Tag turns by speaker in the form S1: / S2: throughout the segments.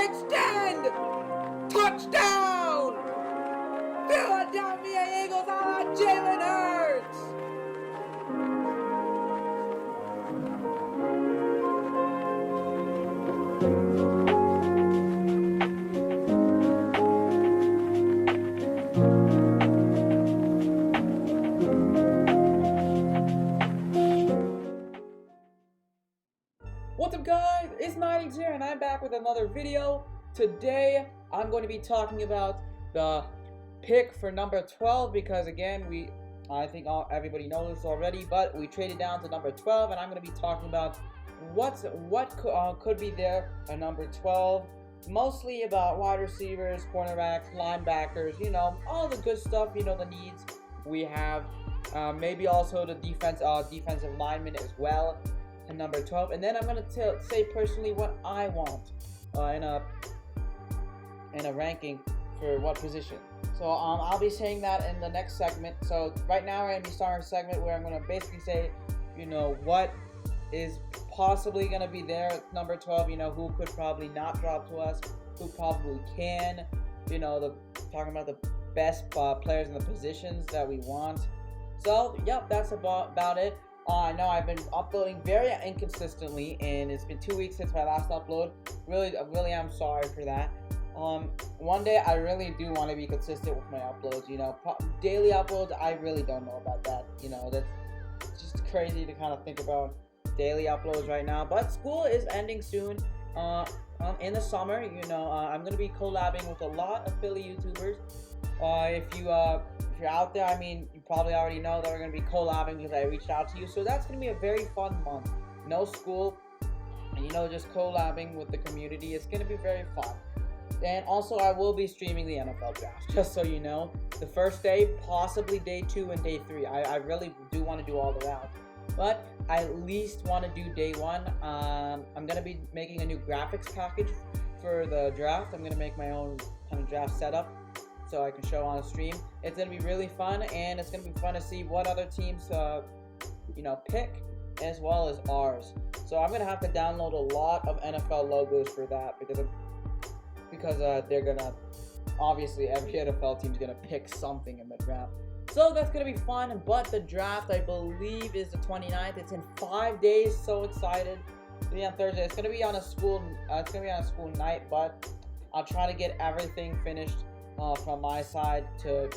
S1: extend! Touchdown! Philadelphia Eagles on Jalen Hurts! What's up guys, it's Nightingale here and I'm back with another video. Today I'm going to be talking about the pick for number 12 because again I think everybody knows this already, but we traded down to number 12 and I'm going to be talking about what could be there at number 12. Mostly about wide receivers, cornerbacks, linebackers, you know, all the good stuff, you know, the needs we have. Maybe also the defensive linemen as well. And number 12, and then I'm gonna say personally what I want in a ranking for what position. So I'll be saying that in the next segment. So right now we're gonna be starting a segment where I'm gonna basically say, you know, what is possibly gonna be there at number 12. You know, who could probably not drop to us, who probably can. You know, talking about the best players in the positions that we want. So yep, that's about it. I know I've been uploading very inconsistently, and it's been 2 weeks since my last upload. Really, I'm sorry for that. One day I really do want to be consistent with my uploads. You know, daily uploads. I really don't know about that. You know, that's just crazy to kind of think about daily uploads right now. But school is ending soon. In the summer, you know, I'm gonna be collabing with a lot of Philly YouTubers. If you're out there, I mean, you probably already know that we're going to be collabing because I reached out to you. So that's going to be a very fun month. No school, and you know, just collabing with the community. It's going to be very fun. And also, I will be streaming the NFL draft, just so you know. The first day, possibly day 2 and day 3. I really do want to do all the rounds. But I at least want to do day 1. I'm going to be making a new graphics package for the draft. I'm going to make my own kind of draft setup so I can show on a stream. It's going to be really fun, and it's going to be fun to see what other teams, you know, pick, as well as ours. So I'm going to have to download a lot of NFL logos for that, because they're going to, obviously, every NFL team is going to pick something in the draft. So that's going to be fun, but the draft, I believe, is the 29th. It's in 5 days, so excited. It's going to be on Thursday. It's going to be on a school, night, but I'll try to get everything finished from my side to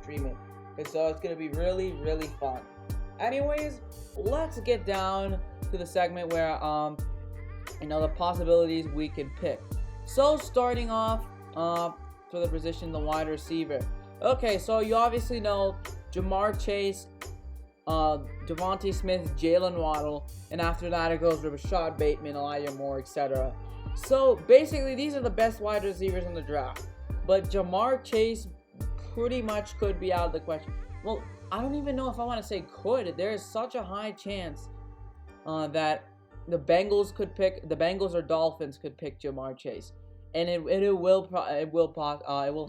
S1: stream it. And so it's going to be really, really fun. Anyways, let's get down to the segment where, you know, the possibilities we can pick. So starting off for the position, the wide receiver. Okay, so you obviously know Jamar Chase, Devontae Smith, Jalen Waddle, and after that it goes with Rashad Bateman, Elijah Moore, etc. So basically these are the best wide receivers in the draft. But Jamar Chase pretty much could be out of the question. Well, I don't even know if I want to say could. There is such a high chance that the Bengals or Dolphins could pick Jamar Chase, and it will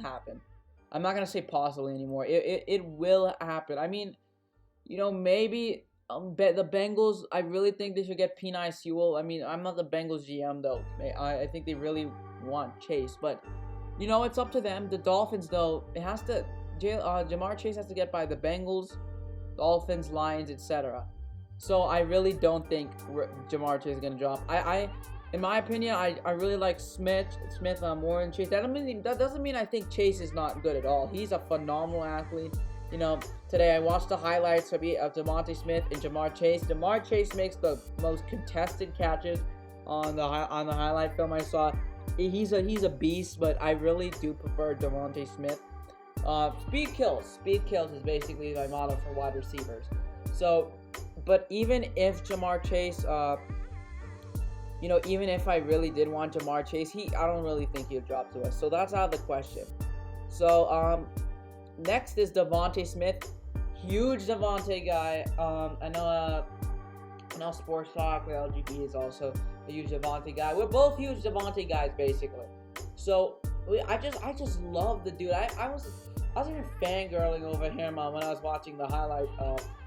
S1: happen. I'm not gonna say possibly anymore. It will happen. I mean, you know, maybe the Bengals. I really think they should get Penei Sewell. I mean, I'm not the Bengals GM though. I think they really want Chase, but you know, it's up to them. The Dolphins, though, it has to. Jamar Chase has to get by the Bengals, Dolphins, Lions, etc. So I really don't think Jamar Chase is gonna drop. In my opinion, I really like Smith more than Chase. That doesn't mean I think Chase is not good at all. He's a phenomenal athlete. You know, today I watched the highlights of Devontae Smith and Jamar Chase. Jamar Chase makes the most contested catches on the highlight film I saw. He's a beast, but I really do prefer Devontae Smith. Speed kills is basically my motto for wide receivers. So, but even if Jamar Chase, you know, even if I really did want Jamar Chase, I don't really think he'll drop to us. So that's out of the question. So, next is Devontae Smith. Huge Devontae guy. I know Sportstalk, the LGB is also a huge Devontae guy. We're both huge Devontae guys, basically. So I just love the dude. I was even fangirling over him when I was watching the highlight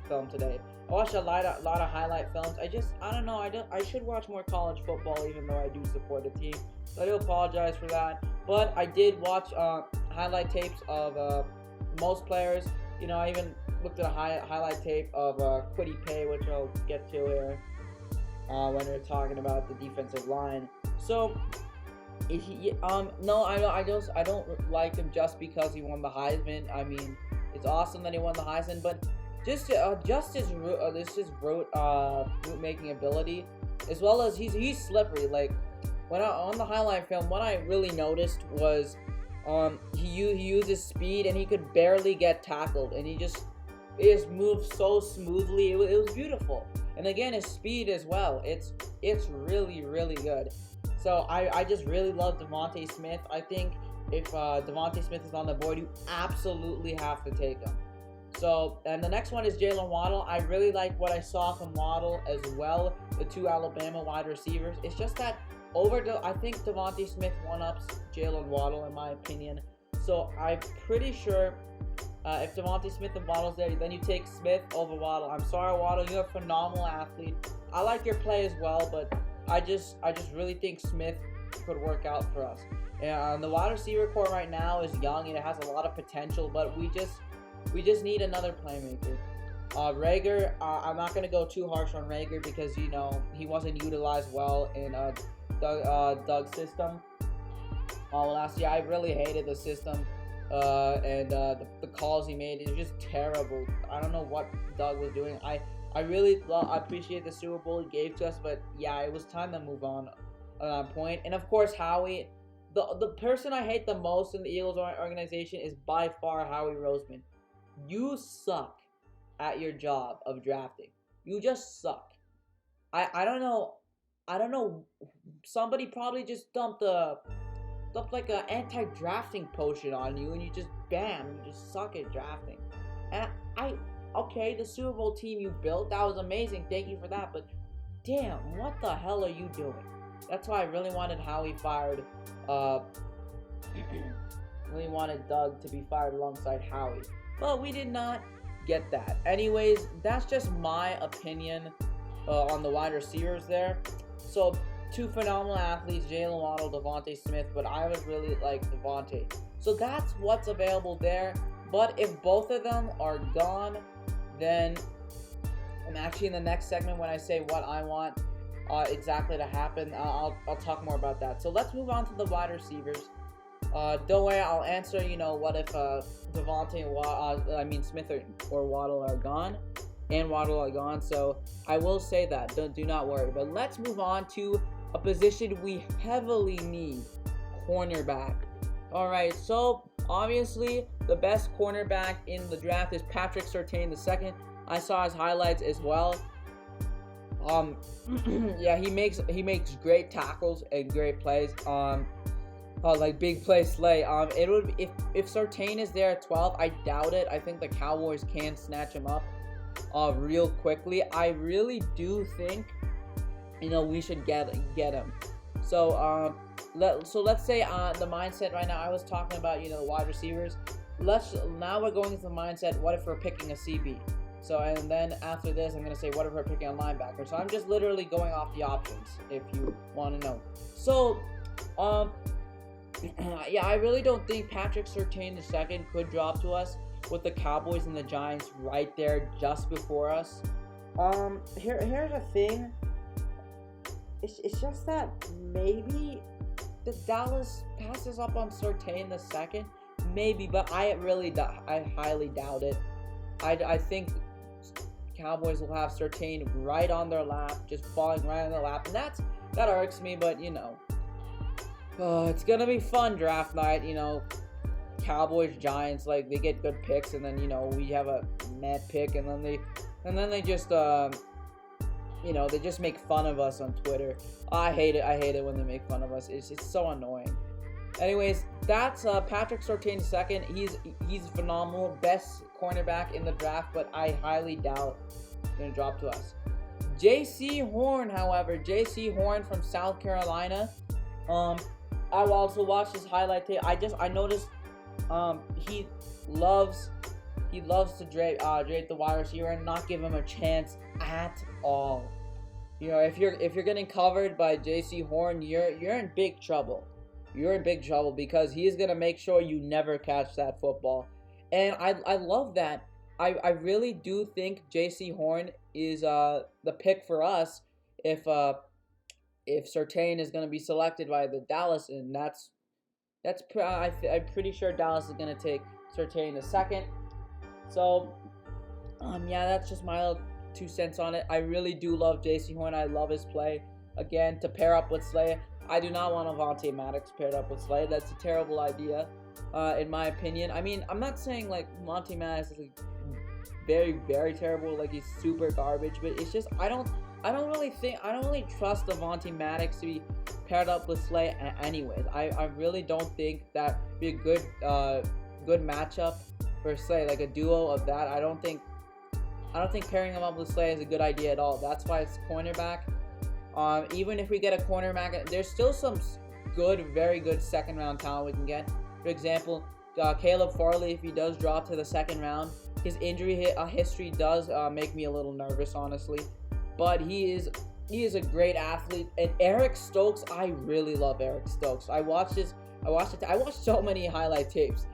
S1: film today. I watched a lot of highlight films. I don't know. I should watch more college football, even though I do support the team. So I do apologize for that. But I did watch highlight tapes of most players. You know, I even looked at a highlight tape of Kwity Paye, which I'll get to here when we're talking about the defensive line. So, no, I don't like him just because he won the Heisman. I mean, it's awesome that he won the Heisman, but just his route making ability, as well as he's slippery. Like on the highlight film, what I really noticed was he uses speed and he could barely get tackled, and he just moved so smoothly. It was beautiful, and again his speed as well. It's really good. So I just really love Devontae Smith. I think if Devontae Smith is on the board, you absolutely have to take him. So, and the next one is Jalen Waddle. I really like what I saw from Waddle as well, the two Alabama wide receivers. It's just that I think Devontae Smith one-ups Jalen Waddle in my opinion. So I'm pretty sure if Devontae Smith and Waddle's there, then you take Smith over Waddle. I'm sorry, Waddle, you're a phenomenal athlete. I like your play as well, but I just really think Smith could work out for us. And the wide receiver core right now is young and it has a lot of potential, but we just need another playmaker. Rager, I'm not going to go too harsh on Rager because, you know, he wasn't utilized well in Doug's system last year. I really hated the system and the calls he made. It was just terrible. I don't know what Doug was doing. I really appreciate the Super Bowl he gave to us, but yeah, it was time to move on at that point. And of course, Howie. The person I hate the most in the Eagles organization is by far Howie Roseman. You suck at your job of drafting. You just suck. I don't know. Somebody probably just dumped like an anti-drafting potion on you, and you just bam, you just suck at drafting. And okay, the Super Bowl team you built, that was amazing. Thank you for that. But damn, what the hell are you doing? That's why I really wanted Howie fired. Really wanted Doug to be fired alongside Howie. But we did not get that. Anyways, that's just my opinion on the wide receivers there. So, two phenomenal athletes, Jalen Waddle, Devontae Smith, but I would really like Devontae. So that's what's available there. But if both of them are gone, then I'm actually in the next segment when I say what I want exactly to happen. I'll talk more about that. So let's move on to the wide receivers. Don't worry, I'll answer, you know, what if Devontae and Smith or Waddle are gone, and Waddle are gone. So I will say that. Do not worry. But let's move on to a position we heavily need, cornerback. All right, so obviously the best cornerback in the draft is Patrick Surtain II. I saw his highlights as well. Yeah, he makes great tackles and great plays. Like big play slay. It would if Surtain is there at 12. I doubt it. I think the Cowboys can snatch him up, real quickly. I really do think, you know, we should get him. So let's say the mindset right now. I was talking about, you know, wide receivers. Now we're going into the mindset. What if we're picking a CB? So, and then after this, I'm going to say, what if we're picking a linebacker? So, I'm just literally going off the options, if you want to know. So, yeah, I really don't think Patrick Surtain II could drop to us with the Cowboys and the Giants right there just before us. Here's the thing. It's just that maybe the Dallas passes up on Surtain II. Maybe, but I highly doubt it. I think Cowboys will have Surtain right on their lap, just falling right on their lap, and that irks me. But you know, it's gonna be fun draft night. You know, Cowboys, Giants, like they get good picks, and then you know we have a meh pick, and then they just you know, they just make fun of us on Twitter. I hate it when they make fun of us. It's so annoying. Anyways, that's Patrick Surtain II. He's phenomenal, best cornerback in the draft, but I highly doubt he's gonna drop to us. J.C. Horn, however, J.C. Horn from South Carolina. I also watched his highlight tape. I noticed he loves he loves to drape the wide receiver and not give him a chance at all. You know, if you're getting covered by J.C. Horn, you're in big trouble. You're in big trouble because he's gonna make sure you never catch that football. And I love that. I really do think J.C. Horn is the pick for us if Surtain is gonna be selected by the Dallas, and I'm pretty sure Dallas is gonna take Surtain the second. So yeah, that's just my little 2 cents on it. I really do love J.C. Horn. I love his play. Again, to pair up with Slay, I do not want Avonte Maddox paired up with Slay. That's a terrible idea, in my opinion. I mean, I'm not saying like Avonte Maddox is like very, very terrible, like he's super garbage, but it's just I don't really trust Avonte Maddox to be paired up with Slay anyways. I really don't think that would be a good matchup for Slay, like a duo of that. I don't think pairing him up with Slay is a good idea at all. That's why it's cornerback. Even if we get a cornerback, there's still some good, very good second round talent we can get. For example, Caleb Farley, if he does drop to the second round, his injury history does make me a little nervous, honestly. But he is a great athlete. And Eric Stokes, I really love Eric Stokes. I watched so many highlight tapes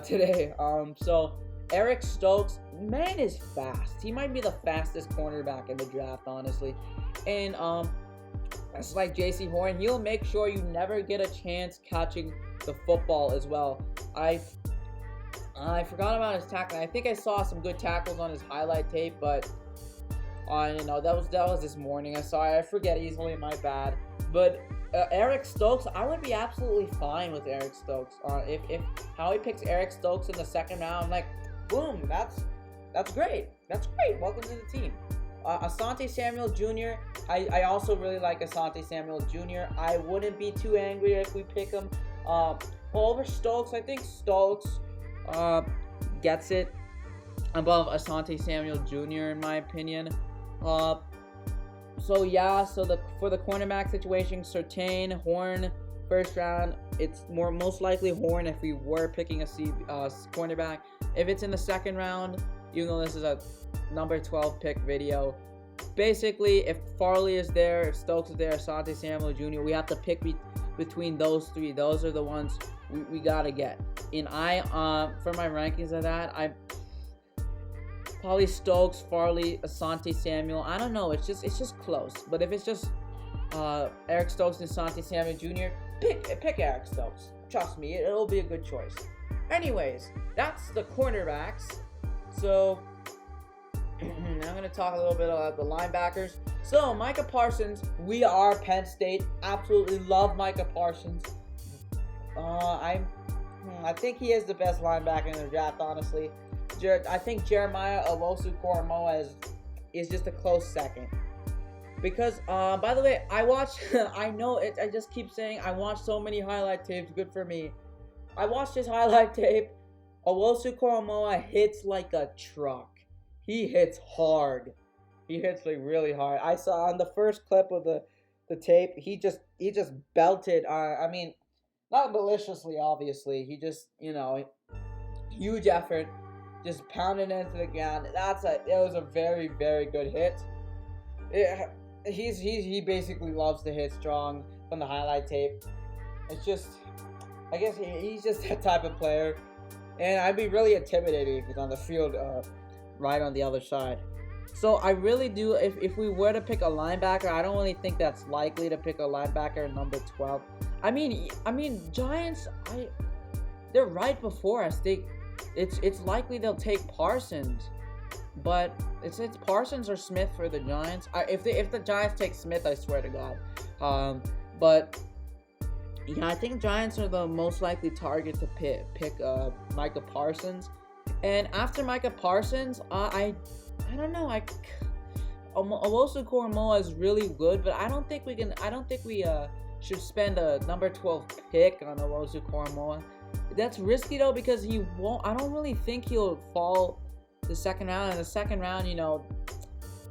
S1: today. So Eric Stokes, man, is fast. He might be the fastest cornerback in the draft, honestly. And it's like J.C. Horn. He'll make sure you never get a chance catching the football as well. I forgot about his tackling. I think I saw some good tackles on his highlight tape, but you know, that was this morning. I forget easily, my bad. But Eric Stokes, I would be absolutely fine with Eric Stokes. If Howie picks Eric Stokes in the second round, I'm like, boom, that's great. That's great. Welcome to the team. Asante Samuel Jr. I also really like Asante Samuel Jr. I wouldn't be too angry if we pick him. Over Stokes, I think Stokes gets it above Asante Samuel Jr. in my opinion. So yeah, for the cornerback situation, Surtain, Horn, first round. It's most likely Horn if we were picking a cornerback. If it's in the second round, even though this is a number 12 pick video, basically if Farley is there, if Stokes is there, Asante Samuel Jr., we have to pick between those three. Those are the ones we gotta get. And for my rankings of that, I probably Stokes, Farley, Asante Samuel. I don't know. It's just close. But if it's just Eric Stokes and Asante Samuel Jr., pick Eric Stokes. Trust me, it'll be a good choice. Anyways, that's the cornerbacks. So I'm gonna talk a little bit about the linebackers. So Micah Parsons, we are Penn State. Absolutely love Micah Parsons. I think he is the best linebacker in the draft, honestly. I think Jeremiah Owusu-Koramoah is just a close second. Because, by the way, I just keep saying I watched so many highlight tapes. Good for me. I watched his highlight tape. Owusu-Koramoah hits like a truck. He hits hard. He hits like really hard. I saw on the first clip of the tape, he just belted. I mean, not maliciously, obviously. He just, huge effort, just pounding into the ground. It was a very, very good hit. He basically loves to hit strong from the highlight tape. It's just, I guess he's just that type of player, and I'd be really intimidated if he's on the field, right on the other side. So I really do. If we were to pick a linebacker, I don't really think that's likely to pick a linebacker at number 12. I mean, Giants. They're right before us. It's likely they'll take Parsons, but it's Parsons or Smith for the Giants. If the Giants take Smith, I swear to God. But yeah, I think Giants are the most likely target to pick Micah Parsons. And after Micah Parsons, I don't know. Owusu-Koramoah is really good, but I don't think we should spend a number 12 pick on Owusu-Koramoah. That's risky though, because he won't. I don't really think he'll fall the second round. In the second round,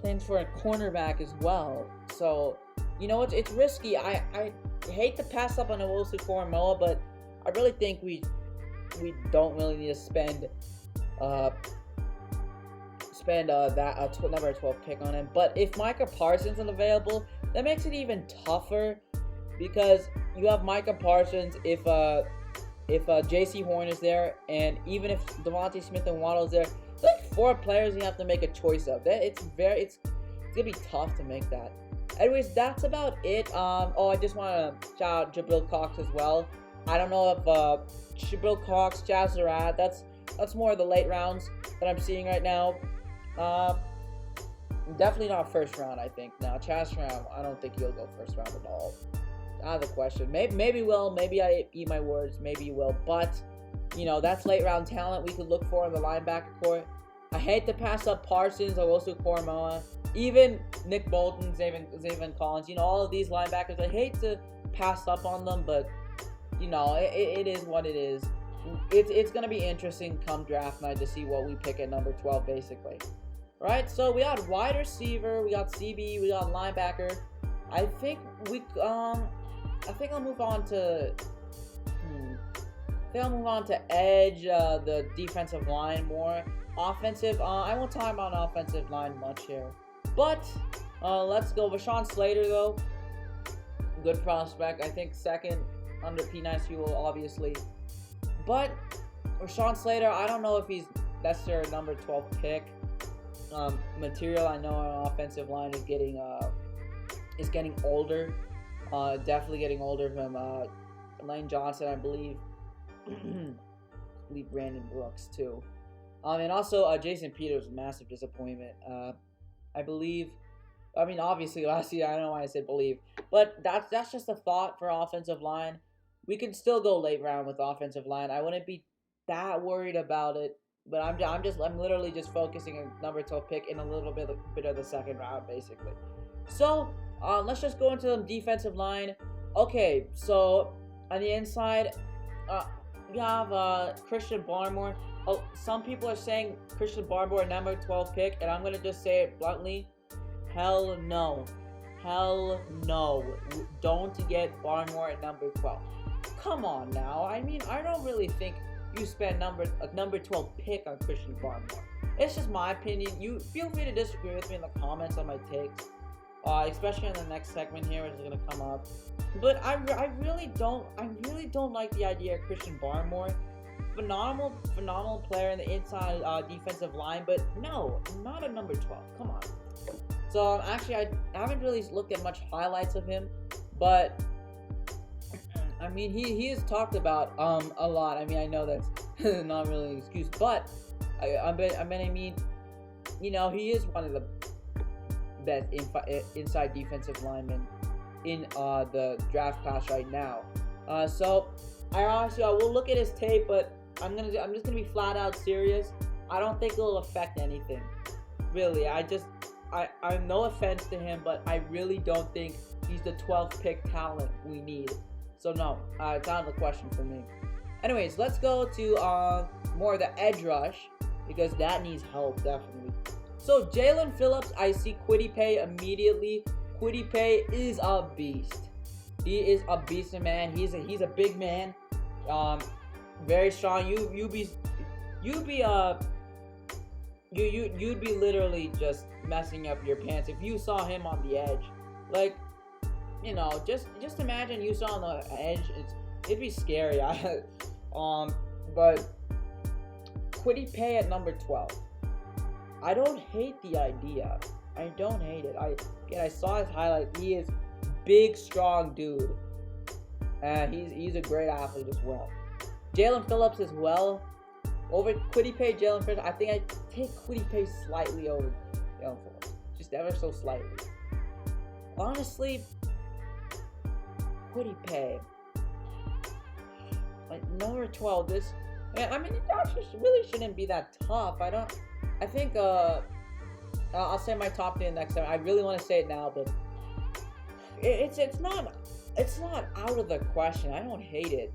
S1: playing for a cornerback as well. So it's risky. I hate to pass up on Owusu-Koramoah, but I really think we don't really need to spend spend number 12 pick on him. But if Micah Parsons is available, that makes it even tougher because you have Micah Parsons if J.C. Horn is there, and even if Devontae Smith and Waddle is there, it's like 4 players you have to make a choice of. It's gonna be tough to make that. Anyways, that's about it. Oh, I just want to shout out Jabril Cox as well. I don't know if Jabril Cox, Chaz Surratt, that's more of the late rounds that I'm seeing right now. Definitely not first round, I think. Now, Chaz Surratt, I don't think he'll go first round at all. Out of the question. Maybe will. Maybe I eat my words. Maybe you will. But, you know, that's late round talent we could look for in the linebacker core. I hate to pass up Parsons, Owosu Koromoa, even Nick Bolton, Zaven Collins. You know, all of these linebackers, I hate to pass up on them, but, you know, it is what it is. It's going to be interesting come draft night to see what we pick at number 12, basically. Right? So, we got wide receiver, we got CB, we got linebacker. I think I'll move on to edge, the defensive line more. Offensive, I won't talk about offensive line much here. But let's go. Rashawn Slater, though, good prospect. I think second under P9 Fuel, obviously. But Rashawn Slater, I don't know if that's their number 12 pick. Material, I know on offensive line is getting older. Definitely getting older from Lane Johnson, I believe. I believe Brandon Brooks too. And also Jason Peters, massive disappointment. I believe. I mean, obviously last year, I don't know why I said believe, but that's just a thought for offensive line. We can still go late round with offensive line. I wouldn't be that worried about it. But I'm literally just focusing on number 12 pick in a little bit of the second round, basically. So let's just go into the defensive line. Okay, so on the inside, we have Christian Barmore. Oh, some people are saying Christian Barmore number 12 pick, and I'm gonna just say it bluntly. Hell no. Hell no. Don't get Barmore at number 12. Come on now. I mean, I don't really think you spend a number 12 pick on Christian Barmore. It's just my opinion. You feel free to disagree with me in the comments on my takes, especially in the next segment here, which is gonna come up. But I really don't like the idea of Christian Barmore. Phenomenal player in the inside defensive line, but no, not a number 12. Come on. So actually, I haven't really looked at much highlights of him, but I mean, he is talked about a lot. I mean, I know that's not really an excuse, but I mean, you know, he is one of the best inside defensive linemen in the draft class right now. So I will look at his tape, but I'm just gonna be flat out serious. I don't think it'll affect anything, really. I'm no offense to him, but I really don't think he's the 12th pick talent we need. So no, it's out of the question for me. Anyways, let's go to more of the edge rush, because that needs help, definitely. So Jalen Phillips, I see Kwity Paye immediately. Kwity Paye is a beast. He is a beast, man. He's a big man. Very strong. You'd be literally just messing up your pants if you saw him on the edge. Like, you know, just imagine you saw on the edge. It'd be scary. But Kwity Paye at number 12. I don't hate the idea. I don't hate it. I saw his highlight. He is big, strong dude. And he's a great athlete as well. Jalen Phillips as well. Over Kwity Paye, Jalen Phillips. I think I take Kwity Paye slightly over Jalen Phillips. Just ever so slightly. Honestly, Kwity Paye. Like number 12. I mean, it actually really shouldn't be that tough. I think I'll say my top 10 next time. I really want to say it now, but it's not out of the question. I don't hate it,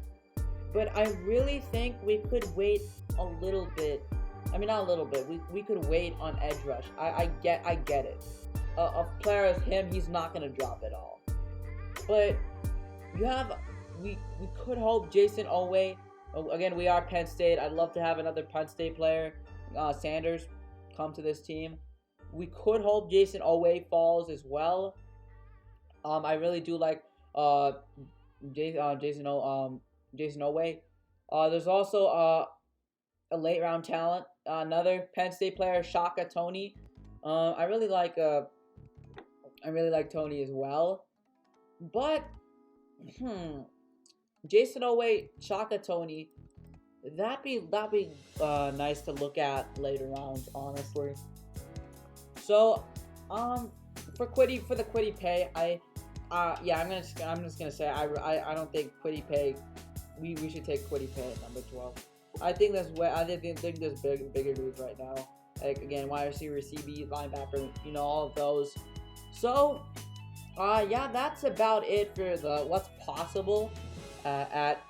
S1: but I really think we could wait a little bit. I mean, not a little bit. We could wait on edge rush. I get it. A player as him, he's not gonna drop it all. But we could hope Jason Owe. Again, we are Penn State. I'd love to have another Penn State player. Sanders. come to this team. We could hope Jason Oweh falls as well. I really do like Jason Oweh. There's also a late round talent, another Penn State player, Shaka Toney. I really like Toney as well, but Jason Oweh, Shaka Toney, that'd be nice to look at later rounds, honestly. So, for the Kwity Paye, I'm just gonna say I don't think Kwity Paye. We should take Kwity Paye at number 12. I think there's bigger dudes right now. Like, again, wide receiver, CB, linebacker, all of those. So, yeah, that's about it for the what's possible at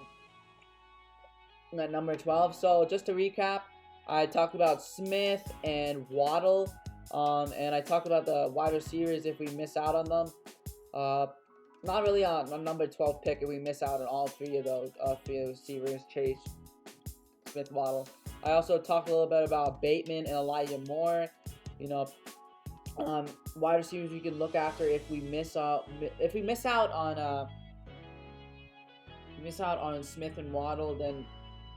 S1: number 12. So, just to recap, I talked about Smith and Waddle, and I talked about the wide receivers if we miss out on them. Not really on number 12 pick if we miss out on all three of those receivers, Chase, Smith, Waddle. I also talked a little bit about Bateman and Elijah Moore. Wide receivers we can look after if we miss out on Smith and Waddle, then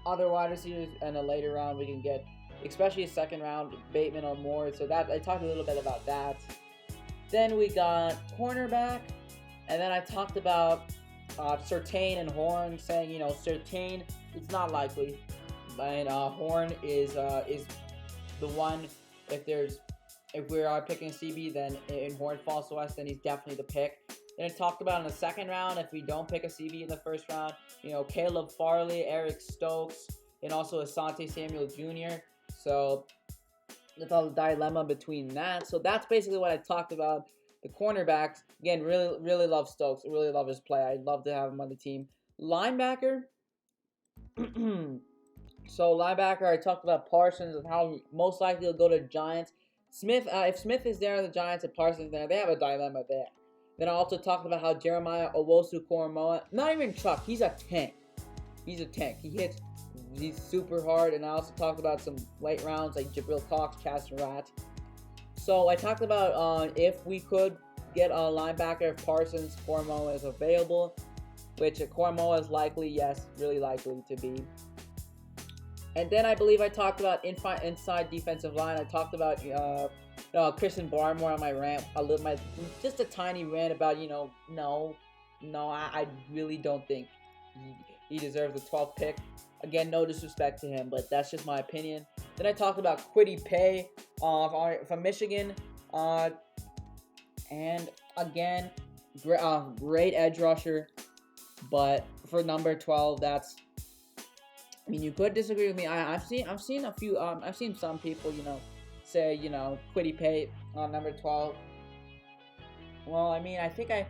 S1: other wide receivers in a later round we can get, especially a second round, Bateman or Moore. So that I talked a little bit about that. Then we got cornerback, and then I talked about Surtain and Horn, saying Surtain, it's not likely, and Horn is the one. If we are picking CB, then and Horn falls to us, then he's definitely the pick. Then I talked about in the second round, if we don't pick a CB in the first round, Caleb Farley, Eric Stokes, and also Asante Samuel Jr. So that's all the dilemma between that. So that's basically what I talked about. The cornerbacks, again, really love Stokes. I really love his play. I'd love to have him on the team. Linebacker. So linebacker, I talked about Parsons and how most likely he'll go to Giants. Smith, if Smith is there on the Giants and Parsons there, they have a dilemma there. Then I also talked about how Jeremiah Owusu-Koramoah, not even Chuck, he's a tank. He's a tank. He's super hard. And I also talked about some late rounds like Jabril Cox, Chaston Rat. So I talked about if we could get a linebacker if Parsons, Koramoah is available, which Koramoah is likely, yes, really likely to be. And then I believe I talked about inside defensive line. I talked about Christian Barmore on my rant, just a tiny rant about I really don't think he deserves the 12th pick. Again, no disrespect to him, but that's just my opinion. Then I talked about Kwity Paye from Michigan, and again, great edge rusher, but for number 12, you could disagree with me. I've seen some people, say, Kwity Paye on number 12. Well, I think I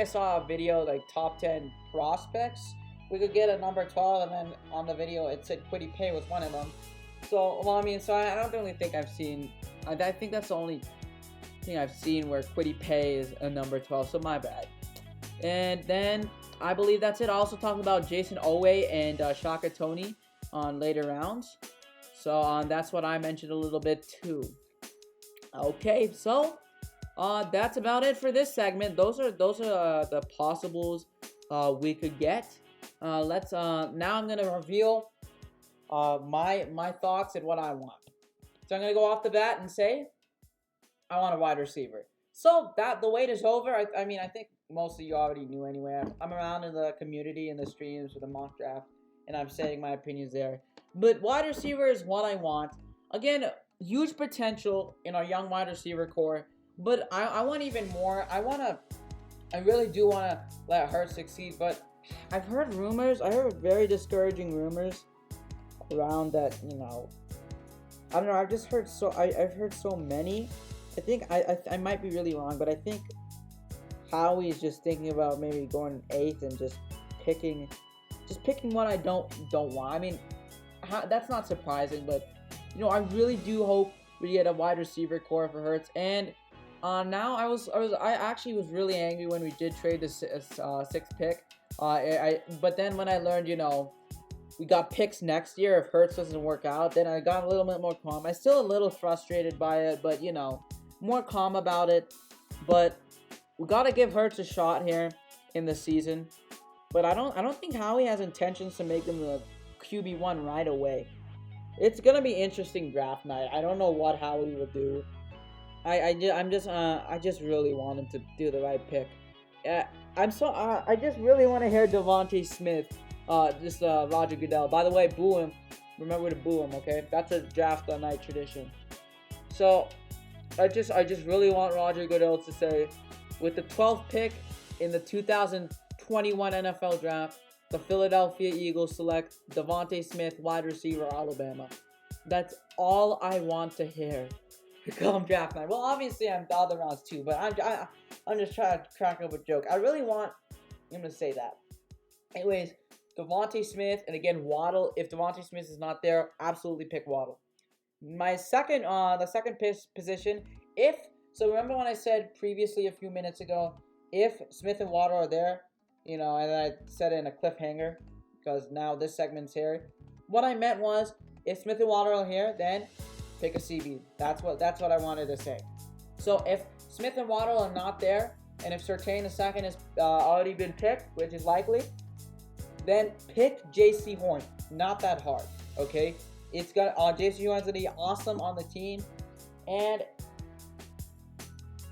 S1: saw a video like top 10 prospects we could get at number 12, and then on the video it said Kwity Paye was one of them. So, I don't really think I've seen. I think that's the only thing I've seen where Kwity Paye is a number 12. So my bad. And then I believe that's it. I also talked about Jason Oweh and Shaka Toney on later rounds. So that's what I mentioned a little bit too. Okay, so that's about it for this segment. Those are the possibles we could get. Let's now I'm gonna reveal my thoughts and what I want. So I'm gonna go off the bat and say I want a wide receiver. So that the wait is over. I think most of you already knew anyway. I'm around in the community in the streams with the mock draft, and I'm saying my opinions there. But wide receiver is what I want. Again, huge potential in our young wide receiver core. But I want even more. I really do want to let Hurts succeed. But I've heard rumors. I heard very discouraging rumors around that. I don't know. I've just heard I've heard so many. I think I might be really wrong, but I think Howie's just thinking about maybe going 8th and just picking what I don't want. That's not surprising, but I really do hope we get a wide receiver core for Hurts. And now I actually was really angry when we did trade the 6th pick. But then when I learned we got picks next year if Hurts doesn't work out. Then I got a little bit more calm. I'm still a little frustrated by it, but you know, more calm about it. But we gotta give Hurts a shot here in the season. But I don't think Howie has intentions to make him the QB1 right away. It's gonna be interesting draft night. I don't know what Howie will do. I just really want him to do the right pick. I just really want to hear Devontae Smith, Roger Goodell. By the way, boo him. Remember to boo him, okay? That's a draft night tradition. So, I just really want Roger Goodell to say, with the 12th pick in the 2021 NFL Draft, the Philadelphia Eagles select Devontae Smith, wide receiver, Alabama. That's all I want to hear. Come draft night. Well, obviously I'm the other rounds too, but I'm just trying to crack up a joke. I really want him to say that. Anyways, Devontae Smith, and again Waddle. If Devontae Smith is not there, absolutely pick Waddle. My second, the second position. Remember when I said previously a few minutes ago, if Smith and Waddle are there, you know, and I said it in a cliffhanger because now this segment's here. What I meant was, if Smith and Waddle are here, then pick a CB. That's what I wanted to say. So if Smith and Waddle are not there, and if Surtain II has already been picked, which is likely, then pick J.C. Horn. Not that hard, okay? It's got J.C. Horn's gonna be awesome on the team, and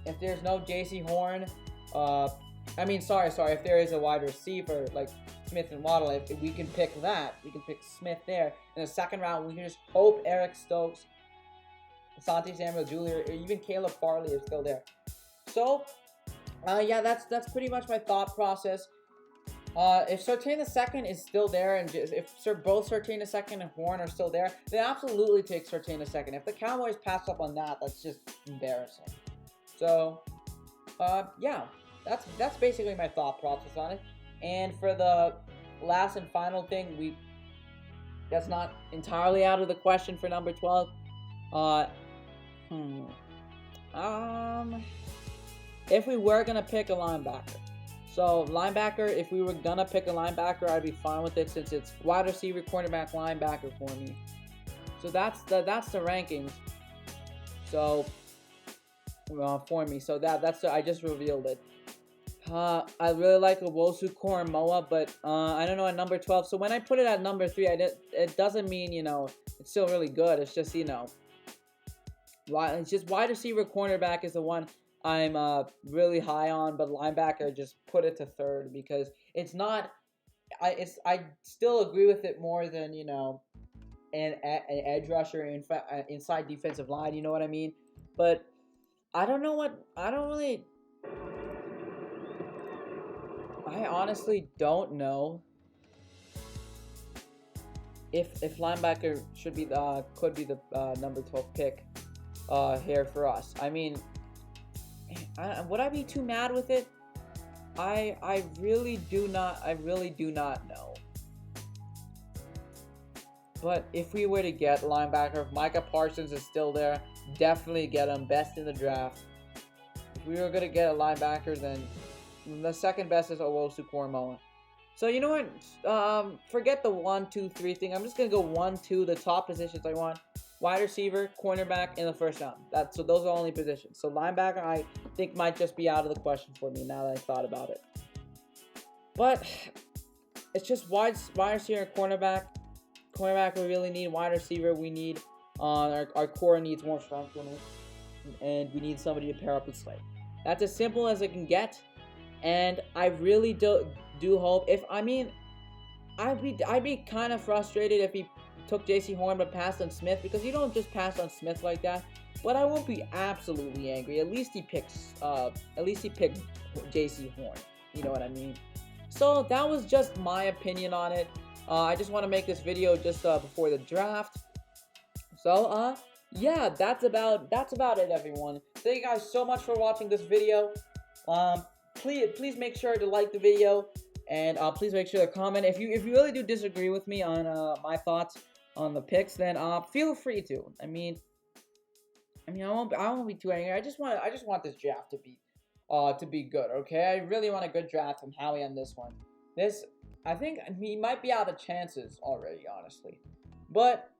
S1: if there's no J.C. Horn, if there is a wide receiver like Smith and Waddle, if we can pick that, we can pick Smith there. In the second round, we can just hope Eric Stokes, Asante Samuel Jr., or even Caleb Farley is still there. So, yeah, that's pretty much my thought process. If Surtain II is still there, and if both Surtain II and Horn are still there, then absolutely take Surtain II. If the Cowboys pass up on that, that's just embarrassing. So, yeah, that's basically my thought process on it. And for the last and final thing, that's not entirely out of the question for number 12. If we were gonna pick a linebacker, so linebacker, if we were gonna pick a linebacker, I'd be fine with it since it's wide receiver, cornerback, linebacker for me. So that's the rankings. So for me, so I just revealed it. I really like Owosu Koromoa, but I don't know at number 12. So when I put it at number 3, it doesn't mean, you know, it's still really good. It's just, you know, it's just wide receiver, cornerback is the one I'm really high on, but linebacker, just put it to third because it's not. I still agree with it more than, you know, an edge rusher inside defensive line. You know what I mean? But I honestly don't know if linebacker could be the number 12 pick here for us. I mean, would I be too mad with it? I really do not know. But if we were to get linebacker, if Micah Parsons is still there, definitely get him. Best in the draft. If we were gonna get a linebacker, then the second best is Owosu Koromoa. So you know what? Forget the 1, 2, 3 thing. I'm just gonna go 1, 2. The top positions I want: wide receiver, cornerback in the first round. So those are the only positions. So linebacker, I think might just be out of the question for me now that I thought about it. But it's just wide receiver and cornerback. Cornerback we really need. Wide receiver we need. Our core needs more strength in it, and we need somebody to pair up with Slay. That's as simple as it can get. And I really do hope I'd be kind of frustrated if he took J.C. Horn but passed on Smith, because you don't just pass on Smith like that. But I won't be absolutely angry. At least he picked J.C. Horn. You know what I mean? So that was just my opinion on it. I just want to make this video just before the draft. So yeah, that's about it, everyone. Thank you guys so much for watching this video. Please make sure to like the video, and please make sure to comment. If you really do disagree with me on my thoughts on the picks, then feel free to. I mean, I won't be too angry. I just want this draft to be good. Okay, I really want a good draft from Howie on this one. I think he might be out of chances already, honestly. But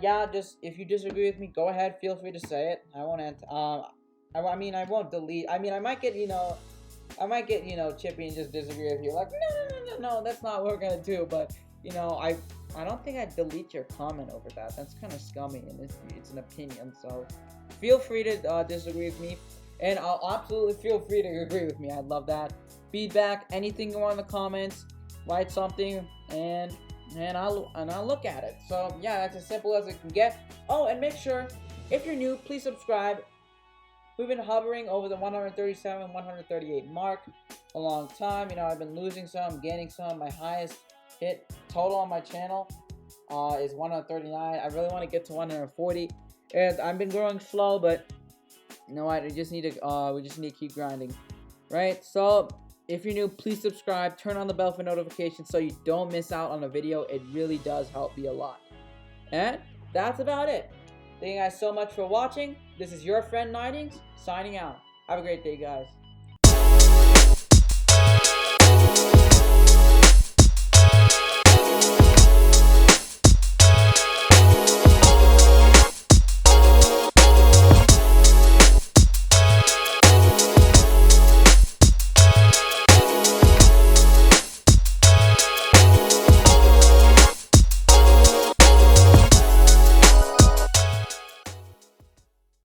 S1: yeah, just if you disagree with me, go ahead, feel free to say it. I won't I mean, I won't delete. I mean, I might get, chippy and just disagree with you. Like, no, that's not what we're gonna do. But I don't think I'd delete your comment over that. That's kind of scummy, and it's an opinion. So feel free to disagree with me, and I'll absolutely feel free to agree with me. I'd love that feedback. Anything you want in the comments, write something, and I'll look at it. So yeah, that's as simple as it can get. Oh, and make sure if you're new, please subscribe. We've been hovering over the 137, 138 mark a long time. I've been losing some, gaining some. My highest hit total on my channel is 139. I really want to get to 140, and I've been growing slow, but you know what? We just need to keep grinding, right? So if you're new, please subscribe. Turn on the bell for notifications so you don't miss out on a video. It really does help me a lot. And that's about it. Thank you guys so much for watching. This is your friend Nidings signing out. Have a great day, guys.